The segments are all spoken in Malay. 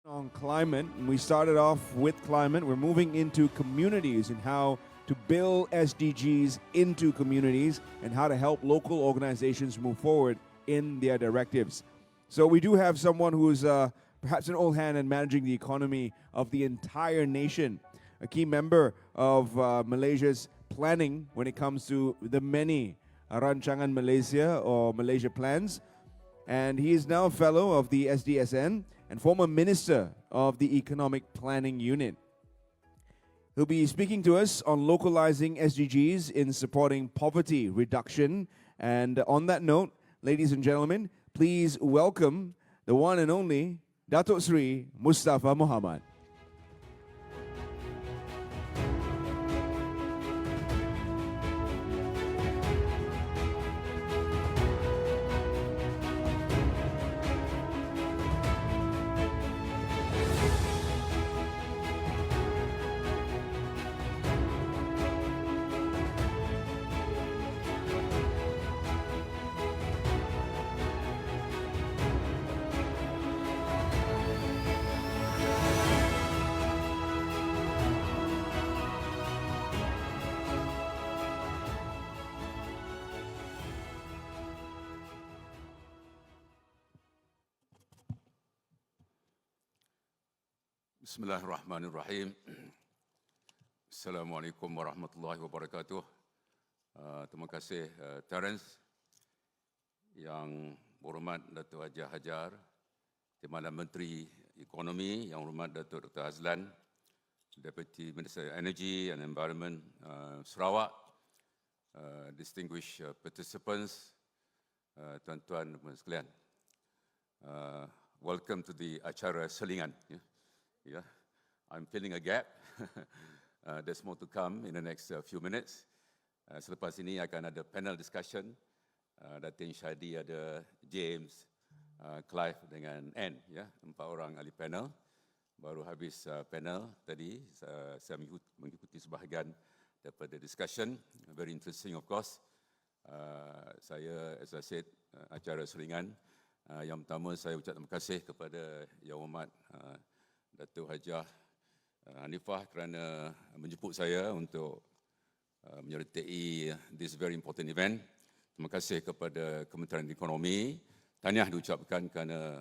On climate, and we started off with climate. We're moving into communities and how to build SDGs into communities and how to help local organizations move forward in their directives. So we do have someone who's perhaps an old hand in managing the economy of the entire nation, a key member of Malaysia's planning when it comes to the many Rancangan Malaysia or Malaysia plans. And he is now a fellow of the SDSN and former minister of the Economic Planning Unit. He'll be speaking to us on localizing SDGs in supporting poverty reduction. And on that note, ladies and gentlemen, please welcome the one and only Datuk Sri Mustafa Muhammad. Bismillahirrahmanirrahim. Assalamualaikum warahmatullahi wabarakatuh. Terima kasih Terence, Yang Berhormat Datuk Haji Hajar, Timbalan Menteri Ekonomi, Yang Berhormat Datuk Dr. Azlan, Deputy Minister Energy and Environment Sarawak, distinguished participants, tuan-tuan dan sekalian. Welcome to the acara Selingan. Yeah, I'm filling a gap. There's more to come in the next few minutes. Selepas ini akan ada panel discussion. Datin Syadi ada James, Clive dengan Anne. Ya, 4 orang ahli panel. Baru habis panel tadi. Saya mengikuti sebahagian daripada discussion. Very interesting of course. Saya, as I said, acara Selingan. Yang pertama saya ucap terima kasih kepada Yang Hormat Datuk Hajah Hanifah kerana menjemput saya untuk menyertai this very important event. Terima kasih kepada Kementerian Ekonomi. Tahniah diucapkan kerana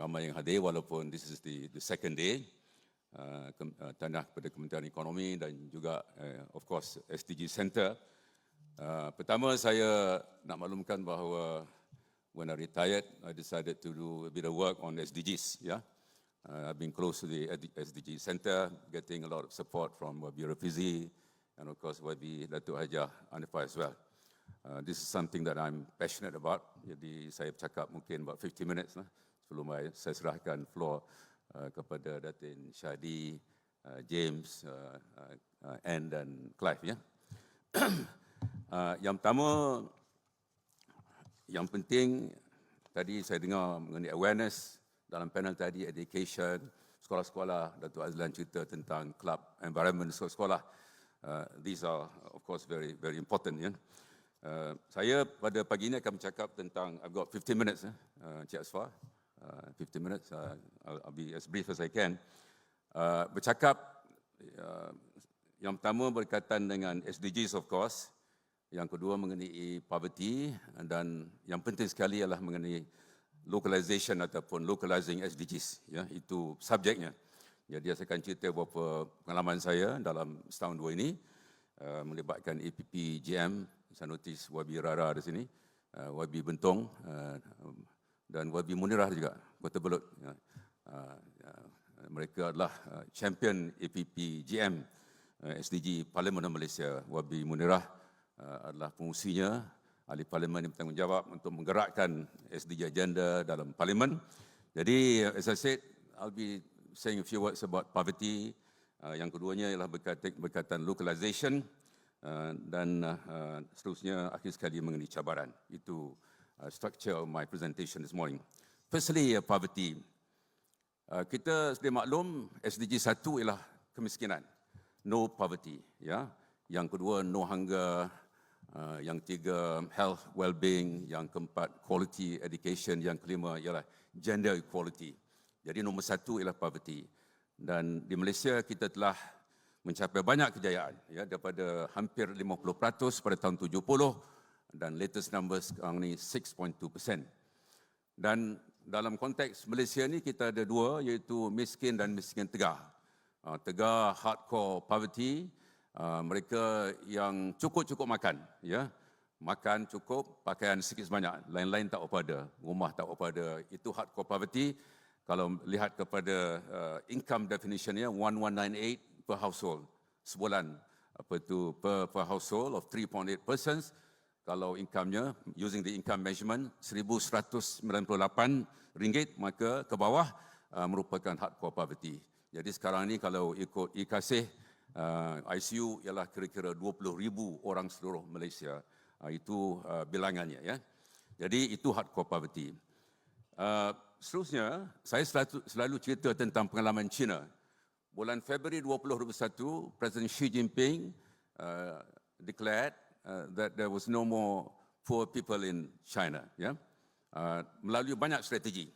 ramai yang hadir walaupun this is the second day. Tahniah kepada Kementerian Ekonomi dan juga of course SDG Center. Pertama saya nak maklumkan bahawa when I retired, I decided to do a bit of work on SDGs. Yeah. I've been close to the SDG Center, getting a lot of support from Wabi Rafizi and of course Wabi Datuk Hajah Hanifah as well. This is something that I'm passionate about. Jadi saya bercakap mungkin about 50 minutes lah, sebelum saya serahkan floor kepada Datin Syadi, James, Anne dan Clive. Ya. Yang pertama, yang penting tadi saya dengar mengenai awareness. Dalam panel tadi, education, sekolah-sekolah, Datuk Azlan cerita tentang club environment sekolah-sekolah. These are of course very very important. Ya. Saya pada pagi ini akan bercakap tentang, I've got 15 minutes, Cik Asfar, 15 minutes, I'll be as brief as I can. Bercakap, yang pertama berkaitan dengan SDGs of course, yang kedua mengenai poverty, dan yang penting sekali adalah mengenai localization ataupun localizing SDGs. Ya, itu subjeknya. Jadi saya akan cerita beberapa pengalaman saya dalam setahun dua ini melibatkan APP GM. Saya notis Wabi Rara di sini, Wabi Bentong dan Wabi Munirah juga, Kota Belud. Mereka adalah champion APP GM SDG Parlimen Malaysia. Wabi Munirah adalah pengusinya, ahli parlimen yang bertanggungjawab untuk menggerakkan SDG agenda dalam parlimen. Jadi, as I said, I'll be saying a few words about poverty. Yang keduanya ialah berkaitan localization dan seterusnya akhir sekali mengenai cabaran. Itu structure of my presentation this morning. Firstly, poverty. Kita sedia maklum SDG 1 ialah kemiskinan, no poverty. Ya. Yang kedua, no hunger. Yang tiga, health, well-being. Yang keempat, quality education. Yang kelima ialah gender equality. Jadi nombor satu ialah poverty. Dan di Malaysia kita telah mencapai banyak kejayaan, ya, daripada hampir 50% pada tahun 70 dan latest numbers sekarang ni 6.2%. Dan dalam konteks Malaysia ni kita ada dua, iaitu miskin dan miskin tegar. Tegar hardcore poverty, mereka yang cukup-cukup makan, ya. Makan cukup, pakaian sikit sebanyak, lain-lain tak apa ada, rumah tak apa ada. Itu hardcore poverty. Kalau lihat kepada income definitionnya 1198 per household sebulan, per household of 3.8 persons. Kalau income-nya using the income measurement RM1,198, maka ke bawah merupakan hardcore poverty. Jadi sekarang ni kalau ikut IKASih, ICU ialah kira-kira 20,000 orang seluruh Malaysia. Itu bilangannya, ya. Jadi itu hardcore poverty. Seterusnya, saya selalu cerita tentang pengalaman China. Bulan Februari 2021, Presiden Xi Jinping declared that there was no more poor people in China, ya. Melalui banyak strategi.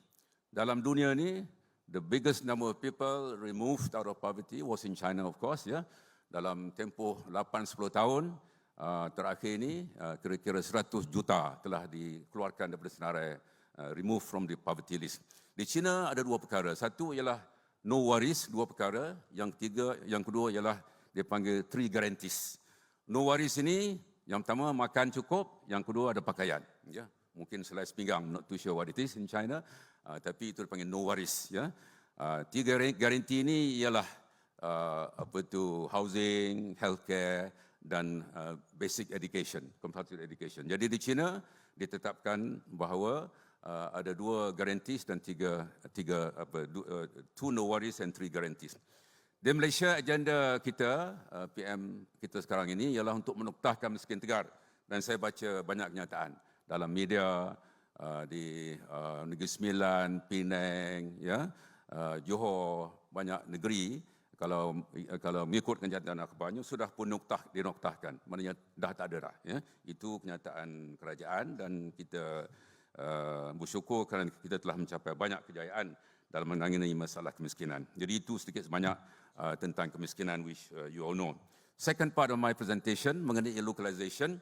Dalam dunia ni, the biggest number of people removed out of poverty was in China, of course, ya. Dalam tempoh 8-10 tahun terakhir ini, kira-kira 100 juta telah dikeluarkan daripada senarai, remove from the poverty list. Di China ada dua perkara. Satu ialah no worries, dua perkara. Yang kedua ialah dia panggil 3 guarantees. No worries ini, yang pertama makan cukup, yang kedua ada pakaian. Ya, mungkin selai sepinggang, not too sure what it is in China, tapi itu dipanggil no worries. Ya, 3 guarantee ini ialah housing, healthcare dan basic education, compulsory education. Jadi di China ditetapkan bahawa ada 2 guarantees dan 2 no worries and 3 guarantees. Di Malaysia, agenda kita, PM kita sekarang ini ialah untuk menuktahkan miskin tegar. Dan saya baca banyak kenyataan dalam media, di Negeri Sembilan, Penang, ya, Johor, banyak negeri. Kalau mengikut kenyataan akhbarnya sudah pun dinoktahkan, maknanya dah tak ada dah. Ya. Itu kenyataan kerajaan dan kita bersyukur kerana kita telah mencapai banyak kejayaan dalam menangani masalah kemiskinan. Jadi itu sedikit sebanyak tentang kemiskinan which you all know. Second part of my presentation mengenai localization.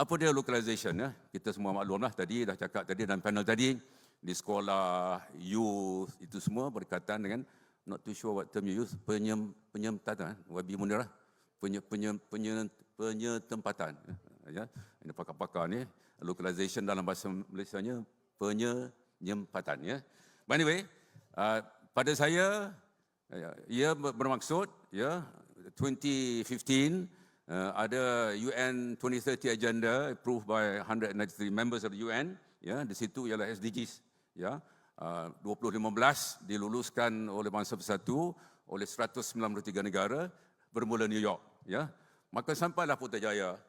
Apa dia localization? Ya? Kita semua maklumlah tadi, dah cakap tadi dalam panel tadi, di sekolah, youth, itu semua berkaitan dengan, not too sure what term you use, penyempatan, Wabi Munirah, penyetempatan. Ya, ini pakar-pakar ni, localization dalam bahasa Malaysianya, penyempatan. Ya. But anyway, pada saya, ia bermaksud, ya, 2015, ada UN 2030 agenda approved by 193 members of the UN. Ya, di situ ialah SDGs. Ya, 2015 diluluskan oleh Bangsa Bersatu oleh 193 negara bermula New York, ya. Maka sampailah Putrajaya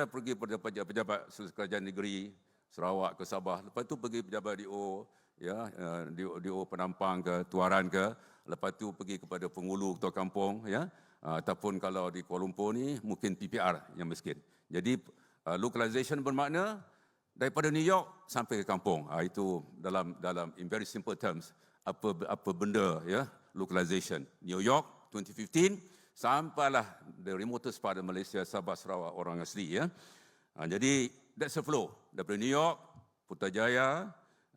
pergi pejabat kerajaan negeri Sarawak ke Sabah, lepas tu pergi pejabat DO, ya, DO Penampang ke Tuaran ke, lepas tu pergi kepada Pengulu Ketua Kampung, ya, ataupun kalau di Kuala Lumpur ni mungkin PPR yang miskin. Jadi localization bermakna daripada New York sampai ke kampung. Itu dalam in very simple terms apa benda, ya, localization. New York 2015 sampailah the remotest part of Malaysia, Sabah, Sarawak, orang asli, ya. Jadi that's a flow daripada New York, Putrajaya,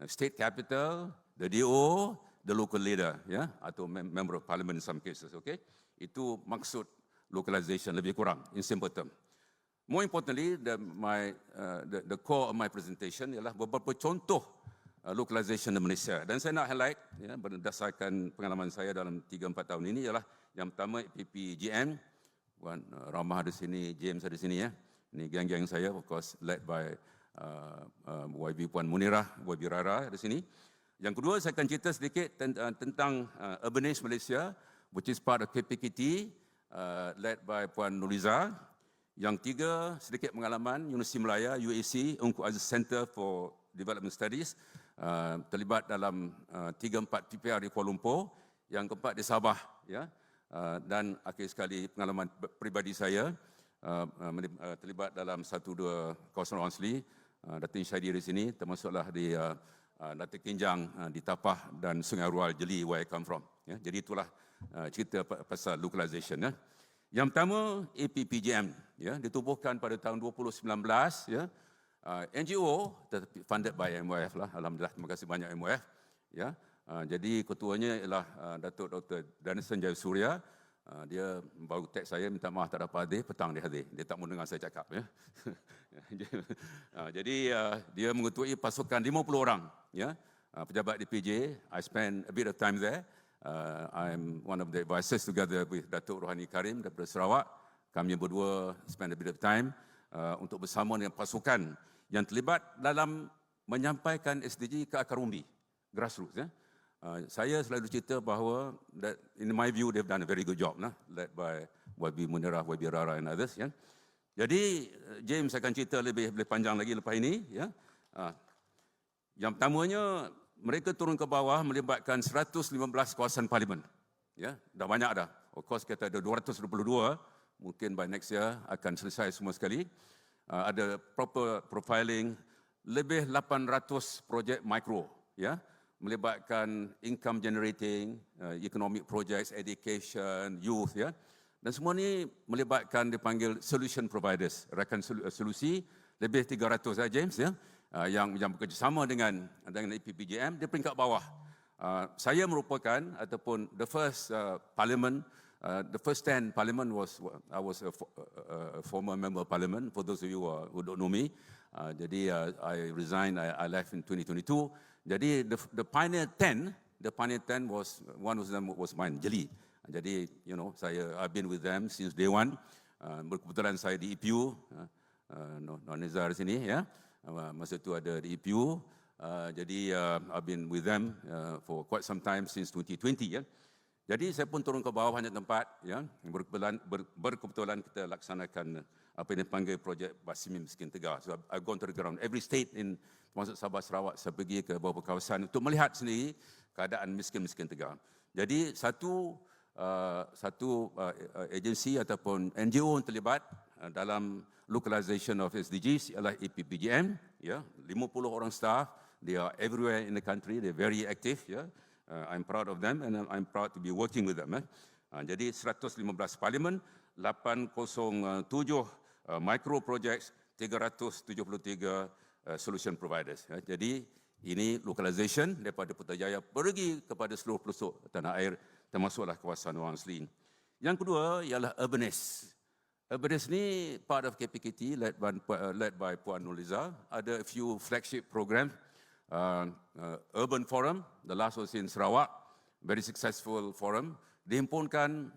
state capital, the DO, the local leader, ya, atau member of parliament in some cases. Okay, itu maksud localization lebih kurang in simple term. More importantly, the core of my presentation ialah beberapa contoh localization di Malaysia. Dan saya nak highlight, ya, berdasarkan pengalaman saya dalam 3-4 tahun ini ialah yang pertama PPGM, Puan Ramah ada sini, James ada sini, ya. Ini geng-geng saya, of course, led by YB Puan Munirah, YB Rara ada sini. Yang kedua, saya akan cerita sedikit tentang Urbanist Malaysia, which is part of KPKT, led by Puan Nuriza. Yang tiga, sedikit pengalaman Universiti Melaya, UAC, Ungku Aziz Center for Development Studies, terlibat dalam 3-4 PPR di Kuala Lumpur. Yang keempat di Sabah, ya. Dan akhir sekali pengalaman peribadi saya, terlibat dalam 1-2 kawasan orang asli, Datin Syahidi di sini, termasuklah di Datuk Kinjang di Tapah dan Sungai Rual Jeli, where I come from. Ya. Jadi itulah cerita pasal localization. Ya. Yang pertama, APPGM, ya, ditubuhkan pada tahun 2019. Ya. NGO funded by MOF lah. Alhamdulillah, terima kasih banyak MOF. Ya. Jadi ketuanya ialah Datuk Dr. Danison Jayasuriya. Dia baru teks saya, minta maaf tak dapat hadir, petang dia hadir. Dia tak mau dengar saya cakap. Ya. Jadi dia mengetuai pasukan 50 orang, ya, pejabat DPJ. I spend a bit of time there. I'm one of the advisors together with Datuk Rohani Karim daripada Sarawak. Kami berdua spend a bit of time untuk bersama dengan pasukan yang terlibat dalam menyampaikan SDG ke akar umbi, grassroots. Ya. Saya selalu cerita bahawa that in my view they've done a very good job, led by YB Munirah, YB Rara and others. Ya. Jadi James akan cerita lebih panjang lagi lepas ini. Ya. Yang pertamanya, mereka turun ke bawah melibatkan 115 kawasan parlimen. Ya, dah banyak dah. Of course kita ada 222, mungkin by next year akan selesai semua sekali. Ada proper profiling, lebih 800 projek mikro, ya, melibatkan income generating, economic projects, education, youth, ya. Dan semua ni melibatkan dipanggil solution providers, rakan solusi, lebih 300 James, ya, yang bekerjasama dengan APPGM di peringkat bawah. Saya merupakan ataupun the first parliament, the first 10 parliament I was a former member of parliament. For those of you who don't know me, jadi I resigned, I left in 2022. Jadi the pioneer 10 was one of them was mine, Jeli. Jadi I've been with them since day one. Berkebetulan saya di EPU, Non Nizar sini, ya. Masa itu ada di EPU. Jadi I've been with them for quite some time since 2020, ya. Jadi saya pun turun ke bawah banyak tempat, ya. Berkebetulan kita laksanakan apa yang dipanggil projek Basimi Miskin Tegar. So I've gone to the ground. Every state termasuk Sabah, Sarawak, saya pergi ke beberapa kawasan untuk melihat sendiri keadaan miskin-miskin Tegar. Jadi satu agensi ataupun NGO yang terlibat dalam localization of SDGs ialah APPGM, ya, 50 orang staff. They are everywhere in the country, they're very active, ya. I'm proud of them and I'm proud to be working with them. Jadi 115 parlimen, 807 micro projects, 373 solution providers. Ya. Jadi ini localization daripada Putrajaya pergi kepada seluruh pelosok tanah air, termasuklah kawasan orang asli. Yang kedua ialah Urbanist. Urbanist ni part of KPKT led by Puan Nuliza. Ada a few flagship program. Urban Forum, the last was in Sarawak, very successful forum. Dihimpunkan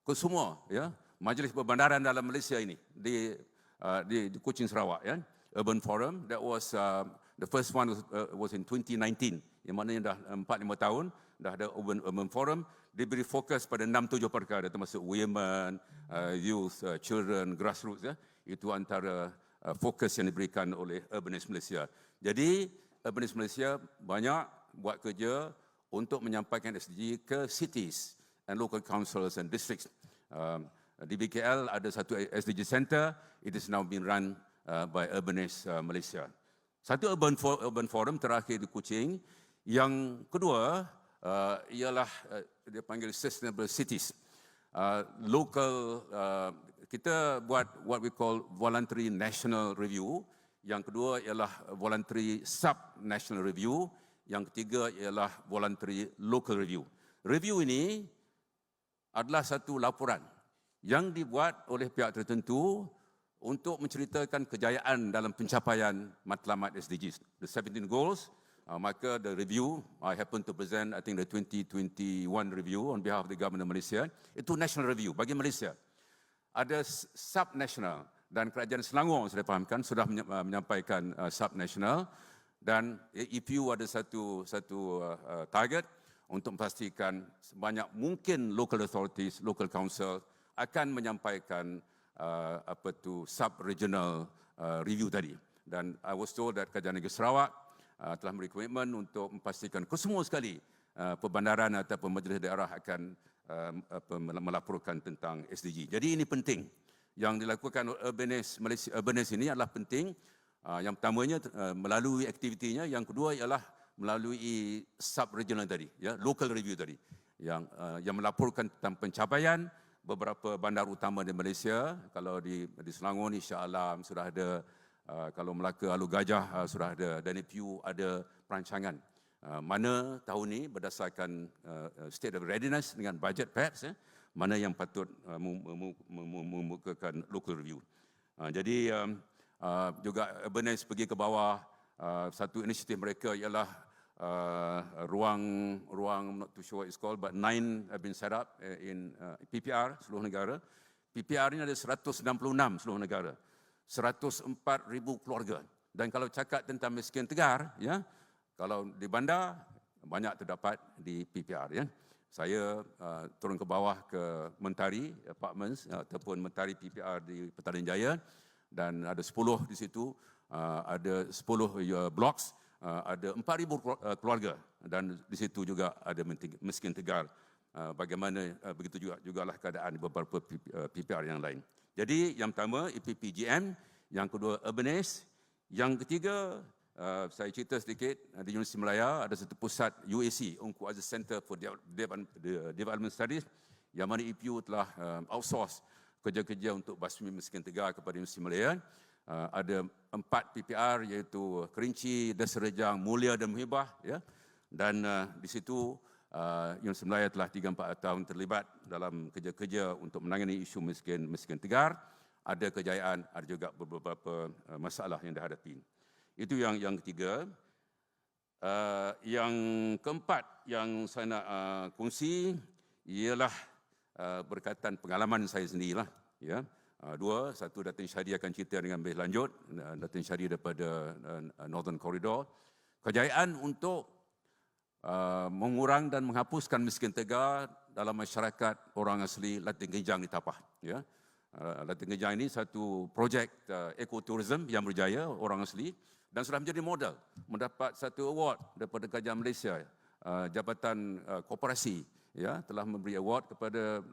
ke semua, ya, majlis perbandaran dalam Malaysia ini di Kuching, Sarawak, ya. Urban Forum, that was the first one was in 2019, yang maknanya dah 4-5 tahun dah ada Urban Forum. Diberi fokus pada 6-7 perkara, termasuk women, youth, children, grassroots, ya. Itu antara fokus yang diberikan oleh Urbanist Malaysia. Jadi Urbanist Malaysia banyak buat kerja untuk menyampaikan SDG ke cities and local councils and districts. Di BKL ada satu SDG Center, it is now being run by Urbanist Malaysia. Satu Urban Forum terakhir di Kuching. Yang kedua ialah dia panggil Sustainable Cities. Local, kita buat what we call voluntary national review. Yang kedua ialah voluntary sub-national review. Yang ketiga ialah voluntary local review. Review ini adalah satu laporan yang dibuat oleh pihak tertentu untuk menceritakan kejayaan dalam pencapaian matlamat SDGs. The 17 goals, maka the review, I happen to present, I think the 2021 review on behalf of the Government of Malaysia. Itu national review bagi Malaysia. Ada sub-national. Dan Kerajaan Selangor, saya fahamkan, sudah menyampaikan sub-national. Dan EPU ada satu target untuk memastikan sebanyak mungkin local authorities, local council akan menyampaikan sub-regional review tadi. Dan I was told that Kerajaan Negeri Sarawak telah memberi komitmen untuk memastikan kesemua sekali perbandaran ataupun majlis daerah akan melaporkan tentang SDG. Jadi ini penting. Yang dilakukan Urbanist ini adalah penting. Yang pertamanya melalui aktivitinya, yang kedua ialah melalui sub-regional tadi, ya, local review tadi, yang melaporkan tentang pencapaian beberapa bandar utama di Malaysia. Kalau di Selangor ni Shah Alam sudah ada, kalau Melaka Alor Gajah sudah ada, dan PU ada perancangan mana tahun ni berdasarkan state of readiness dengan budget perhaps, mana yang patut membukakan local review. Jadi juga Urbanized pergi ke bawah. Satu inisiatif mereka ialah ruang, I'm not too sure what it's called, but 9 have been set up in PPR seluruh negara. PPR ini ada 166 seluruh negara, 104,000 keluarga. Dan kalau cakap tentang miskin tegar, ya, kalau di bandar banyak terdapat di PPR, ya. Saya turun ke bawah ke Mentari Apartments ataupun Mentari PPR di Petaling Jaya, dan ada 10 di situ, ada 10 blocks, ada 4,000 keluarga, dan di situ juga ada miskin tegar. Bagaimana begitu jugalah keadaan di beberapa PPR yang lain. Jadi yang pertama EPPGM, yang kedua Urbanized, yang ketiga saya cerita sedikit, di Universiti Malaya ada satu pusat UAC, Ungku Aziz Center for Development Studies, yang mana EPU telah outsource kerja-kerja untuk basmi miskin tegar kepada Universiti Malaya. Ada 4 PPR, iaitu Kerinci, Desa Rejang, Mulia dan Muhibah, ya. Dan di situ Universiti Malaya telah 3-4 tahun terlibat dalam kerja-kerja untuk menangani isu miskin tegar. Ada kejayaan, ada juga beberapa masalah yang dihadapi. Itu yang ketiga. Yang keempat yang saya nak kongsi ialah berkaitan pengalaman saya sendirilah, ya. Dua, satu Datin Syahdi akan cerita dengan lebih lanjut, Datin Syahdi daripada Northern Corridor. Kejayaan untuk mengurang dan menghapuskan miskin tegar dalam masyarakat orang asli Latin Gejang di Tapah, ya. Latin Gejang ini satu projek ekotourism yang berjaya, orang asli, dan sudah menjadi modal, mendapat satu award daripada Kerajaan Malaysia. Jabatan Koperasi, ya, telah memberi award kepada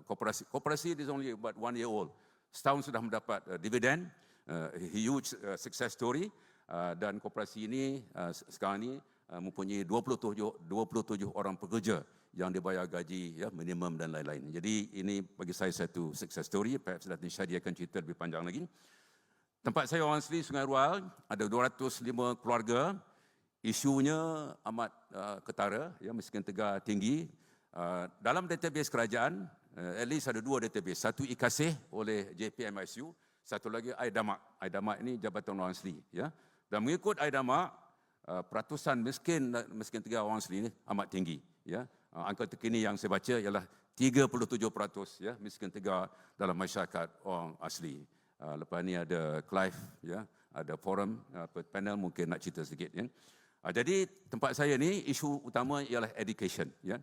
koperasi. Koperasi is only about 1 year old. Setahun sudah mendapat dividen, huge success story, dan koperasi ini sekarang ini mempunyai 27 orang pekerja yang dibayar gaji, ya, minimum dan lain-lain. Jadi ini bagi saya satu success story. Perhaps Datin Syahdi akan cerita lebih panjang lagi. Tempat saya orang asli Sungai Rual, ada 205 keluarga. Isunya amat ketara, ya, miskin tegar tinggi. Dalam database kerajaan, at least ada 2 database. Satu IKASIH oleh JPMISU, satu lagi IDAMAK. IDAMAK ini Jabatan Orang Asli, ya. Dan mengikut IDAMAK, peratusan miskin tegar orang asli ini amat tinggi, ya. Angka terkini yang saya baca ialah 37%, ya, miskin tegar dalam masyarakat orang asli. Lepas ni ada Clive, ya, ada forum, panel mungkin nak cerita sedikit, ya. Jadi tempat saya ni isu utama ialah education, ya.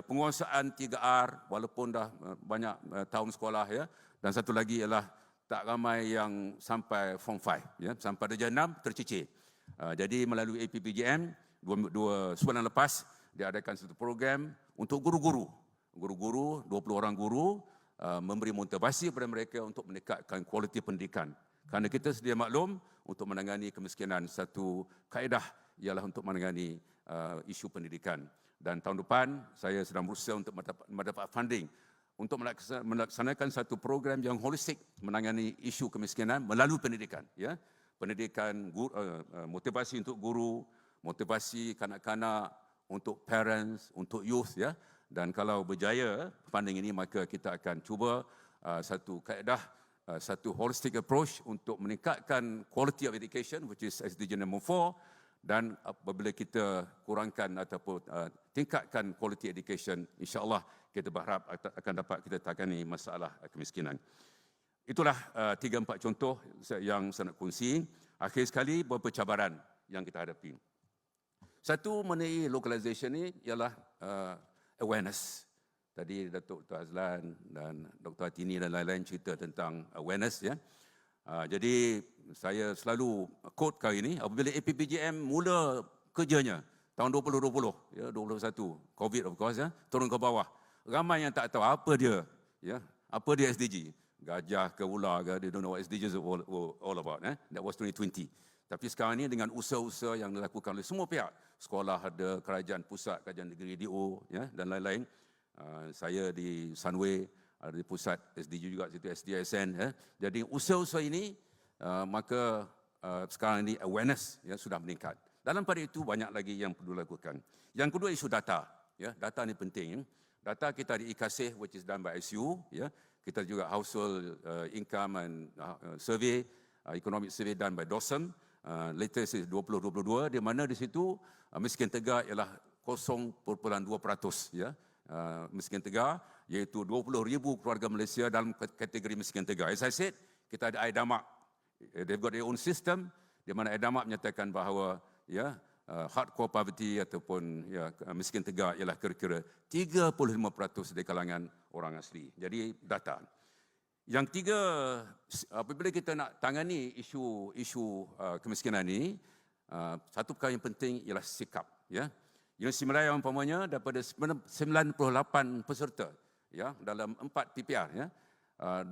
Penguasaan 3R walaupun dah banyak tahun sekolah, ya. Dan satu lagi ialah tak ramai yang sampai Form 5, ya, sampai darjah 6 tercicir. Jadi melalui APPGM 2 sebulan lepas diadakan satu program untuk guru-guru, 20 orang guru, memberi motivasi kepada mereka untuk meningkatkan kualiti pendidikan. Kerana kita sedia maklum, untuk menangani kemiskinan, satu kaedah ialah untuk menangani isu pendidikan. Dan tahun depan saya sedang berusaha untuk mendapat funding untuk melaksanakan satu program yang holistik menangani isu kemiskinan melalui pendidikan, ya. Pendidikan, motivasi untuk guru, motivasi kanak-kanak, untuk parents, untuk youth, ya. Dan kalau berjaya funding ini, maka kita akan cuba satu kaedah, satu holistic approach untuk meningkatkan quality of education, which is SDG number 4. Dan apabila kita kurangkan ataupun tingkatkan quality education, insya-Allah kita berharap akan dapat kita tangani masalah kemiskinan. Itulah 3-4 contoh yang saya nak kongsi. Akhir sekali, beberapa cabaran yang kita hadapi. Satu mengenai localization ni ialah awareness. Tadi Datuk Dr. Azlan dan Dr. Atini dan lain-lain cerita tentang awareness, ya. Jadi saya selalu quote kali ini, apabila APPGM mula kerjanya tahun 2020, ya, 2021, COVID of course, ya, turun ke bawah. Ramai yang tak tahu apa dia, ya, apa dia SDG. Gajah ke ular ke, they don't know what SDGs were all about. That was 2020. Tapi sekarang ini dengan usaha-usaha yang dilakukan oleh semua pihak, sekolah ada, kerajaan pusat, kerajaan negeri DO, ya, dan lain-lain. Saya di Sunway, ada di pusat SDG juga, situ SDSN. Ya. Jadi usaha-usaha ini, maka sekarang ini awareness ya, sudah meningkat. Dalam pada itu banyak lagi yang perlu dilakukan. Yang kedua isu data. Ya, data ini penting. Data kita di IKASIH, which is done by SU. Ya. Kita juga household income and survey, economic survey done by DOSM. Latest is 2022, di mana di situ miskin tegak ialah 0.2%. Ya. Miskin tegak, iaitu 20,000 keluarga Malaysia dalam kategori miskin tegak. As I said, kita ada IDAMAK. They've got their own system, di mana IDAMAK menyatakan bahawa ya, hardcore poverty ataupun ya, miskin tegak ialah kira-kira 35% dari kalangan orang asli. Jadi data. Yang ketiga, apabila kita nak tangani isu kemiskinan ini, satu perkara yang penting ialah sikap. Ya. Universiti Malaya umpamanya daripada 98 peserta ya, dalam 4 PPR, ya,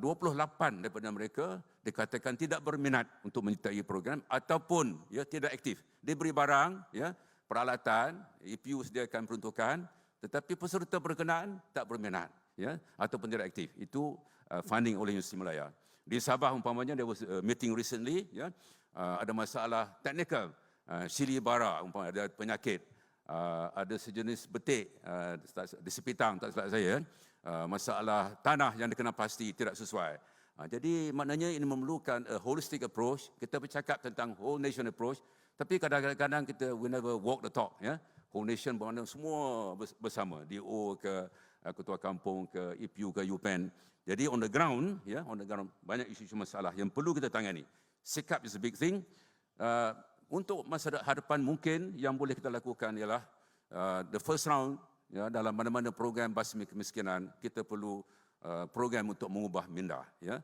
28 daripada mereka dikatakan tidak berminat untuk menyertai program ataupun ya, tidak aktif. Dia beri barang, ya, peralatan, EPU sediakan peruntukan, tetapi peserta berkenaan tak berminat, ya, ataupun tidak aktif. Itu funding oleh Universiti Malaya. Di Sabah umpamanya, there was a meeting recently, ya, ada masalah teknikal, sili bara umpamanya ada penyakit, ada sejenis betik di Sepitang, tak silap saya, masalah tanah yang dikenal pasti tidak sesuai. Jadi maknanya ini memerlukan a holistic approach. Kita bercakap tentang whole nation approach, tapi kadang-kadang kita we never walk the talk. Ya. Whole nation bermakna semua bersama, DO ke ketua kampung ke EPU ke UPEN. Jadi on the ground, ya, on the ground banyak isu-isu masalah yang perlu kita tangani. Sikap is a big thing. Untuk masa hadapan mungkin yang boleh kita lakukan ialah the first round, ya, dalam mana-mana program basmi kemiskinan, kita perlu program untuk mengubah minda, ya,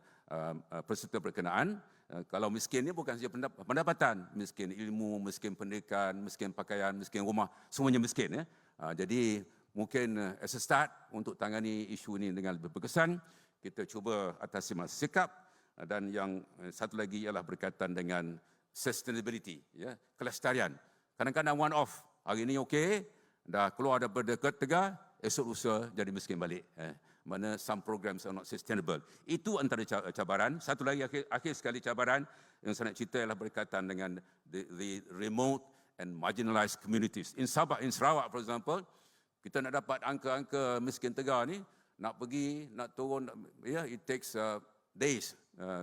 peserta berkenaan. Kalau miskin ni bukan saja pendapatan, miskin ilmu, miskin pendidikan, miskin pakaian, miskin rumah, semuanya miskin. Ya. Jadi mungkin as a start untuk tangani isu ini dengan lebih berkesan, kita cuba atasi masalah sikap, dan yang satu lagi ialah berkaitan dengan sustainability, ya, kelestarian. Kadang-kadang one off, hari ini okey, dah keluar daripada Tegak, esok lusa jadi miskin balik. Mana some programs are not sustainable. Itu antara cabaran. Satu lagi akhir sekali cabaran yang saya nak cerita ialah berkaitan dengan the remote and marginalized communities. In Sabah, in Sarawak for example, kita nak dapat angka-angka miskin Tegak ni, nak pergi, nak turun, yeah, it takes days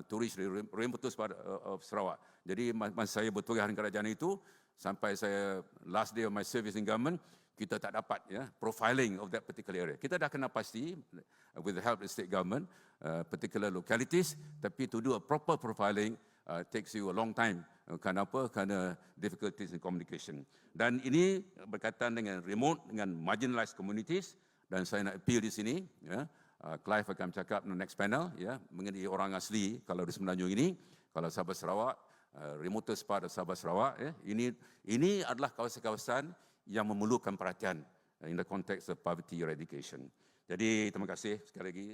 to reach the remote part of Sarawak. Jadi masa saya bertugas dengan kerajaan itu, sampai saya last day of my service in government, kita tak dapat, ya, profiling of that particular area. Kita dah kena pasti with the help of the state government, particular localities, tapi to do a proper profiling takes you a long time. Kenapa? Kerana difficulties in communication. Dan ini berkaitan dengan remote, dengan marginalized communities, dan saya nak appeal di sini, ya, Clive akan cakap dalam next panel, ya, mengenai orang asli kalau di Semenanjung ini, kalau Sabah Sarawak, remotest part of Sabah Sarawak, ya, ini adalah kawasan-kawasan yang memerlukan perhatian in the context of poverty eradication. Jadi terima kasih sekali lagi.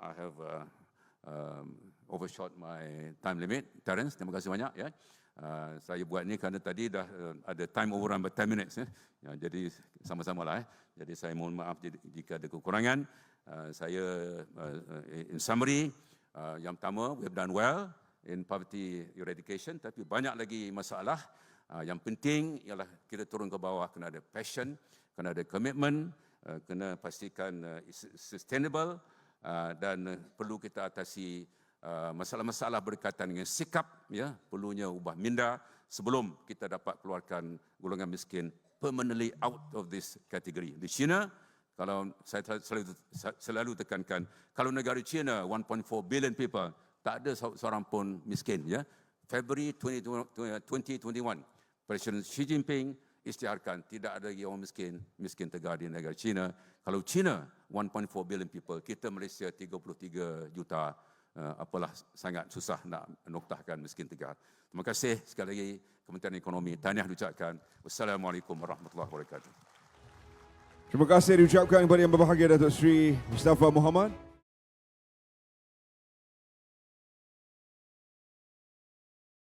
I have overshot my time limit. Terence, terima kasih banyak. Ya. Saya buat ini kerana tadi dah ada time overrun by 10 minutes. Ya. Jadi sama-sama lah. Jadi saya mohon maaf jika ada kekurangan. Saya, in summary, yang pertama, we have done well in poverty eradication, tapi banyak lagi masalah. Yang penting ialah kita turun ke bawah, kena ada passion, kena ada commitment, kena pastikan sustainable, dan perlu kita atasi masalah-masalah berkaitan dengan sikap, ya, perlunya ubah minda sebelum kita dapat keluarkan golongan miskin permanently out of this category. Di China, kalau saya selalu tekankan, kalau negara China 1.4 billion people, tak ada seorang pun miskin, ya. Februari 2021, Presiden Xi Jinping isytiharkan tidak ada lagi orang miskin Tegak di negara China. Kalau China 1.4 billion people, kita Malaysia 33 juta, apalah sangat susah nak noktahkan miskin Tegak. Terima kasih sekali lagi Kementerian Ekonomi. Tahniah diucapkan. Wassalamualaikum warahmatullahi wabarakatuh. Terima kasih diucapkan kepada Yang Berbahagia Datuk Seri Mustafa Muhammad.